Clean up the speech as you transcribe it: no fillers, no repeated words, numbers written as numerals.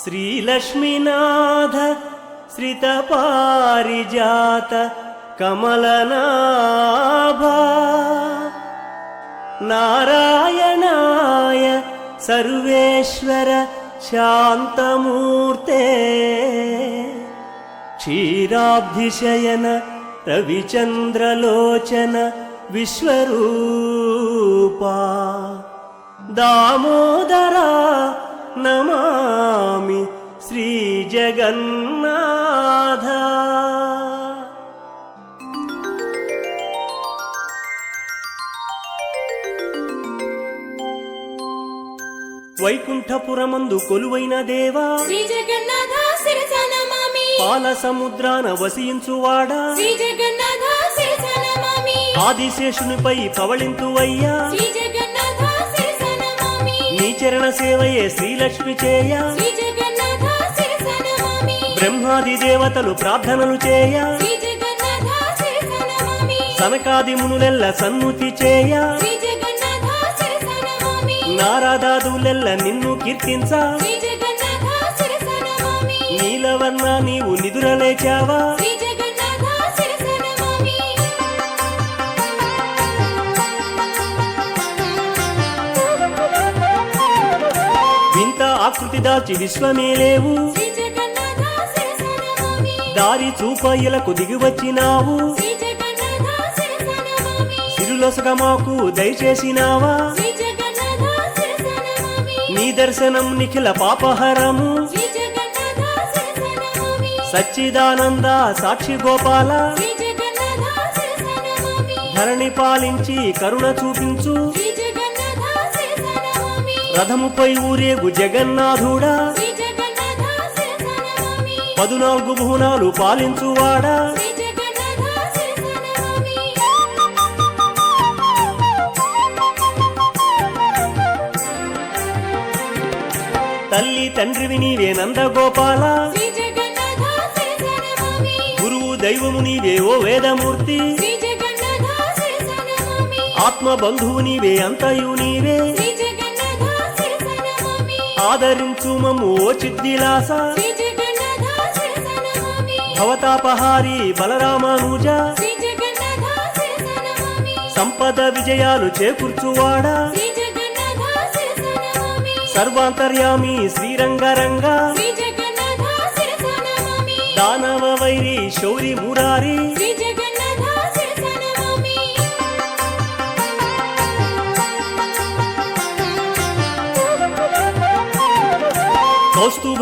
श्रीलक्ष्मीनाथ श्रितपारिजात कमलनाभा नारायणाय सर्वेश्वर शान्तमूर्ते क्षीराब्धिशयन रविचन्द्रलोचन विश्वरूपा दामोदरा नमामि श्रीजगन्नाथ। వైకుంఠపురమందు కొలువైన దేవా శ్రీ జగన్నాథ శిరస నమామి, పాల సముద్రాన వసించువాడా శ్రీ జగన్నాథ శిరస నమామి, ఆదిశేషునిపై పవళింతువయ్యా శ్రీ జగన్నాథ శిరస నమామి, నీ చరణ సేవయే శ్రీలక్ష్మి చేయ శ్రీ జగన్నాథ శిరస నమామి, బ్రహ్మాది దేవతలు ప్రార్థనలు చేయ శ్రీ జగన్నాథ శిరస నమామి, సనకాది మునులెల్ల సన్నుతి చేయ శ్రీ జగన్నాథ శిరస నమామి, నారాదాదులెల్ల నిన్ను కీర్తించ శ్రీ జగన్నాథ శిరస నమామి, నీలవర్ణ నీవు నిదురలేచావా శ్రీ జగన్నాథ శిరస నమామి, వింత ఆకృతి దాల్చి విశ్వమే లేవు శ్రీ జగన్నాథ శిరస నమామి, దారి చూపయ్యలకు దిగివచ్చినావు శ్రీ జగన్నాథ శిరస నమామి, సిరులొసగ మాకు దయచేసినావా శ్రీ జగన్నాథ శిరస నమామి, నీ దర్శనం నిఖిల పాపహరము శ్రీ జగన్నాథ శిరస నమామి, సచ్చిదానంద సాక్షి గోపాల శ్రీ జగన్నాథ శిరస నమామి, ధరణి పాలించి కరుణ చూపించు శ్రీ జగన్నాథ శిరస నమామి, రథముపై ఊరేగు జగన్నాథుడా శ్రీ జగన్నాథ శిరస నమామి, 14 భువనాలు పాలించువాడా శ్రీ జగన్నాథ శిరస నమామి, తల్లి తండ్రివి నీవే నందగోపాల శ్రీ జగన్నాథ శిరస నమామి, గురువు దైవము నీవే ఓ వేదమూర్తి శ్రీ జగన్నాథ శిరస నమామి, ఆత్మ బంధువు నీవే అంతయు నీవే శ్రీ జగన్నాథ శిరస నమామి, ఆదరించు మమ్ము ఓ చిద్విలాస శ్రీ జగన్నాథ శిరస నమామి, భవతాపహారి బలరామానుజ శ్రీ జగన్నాథ శిరస నమామి, సంపద విజయాలు చేకూర్చువాడా శ్రీ జగన్నాథ శిరస నమామి, సర్వాంతర్యామి శ్రీరంగరంగ శ్రీ జగన్నాథ శిరస నమామి, దానవ వైరి శౌరి మురారి శ్రీ జగన్నాథ శిరస నమామి, కౌస్తుభ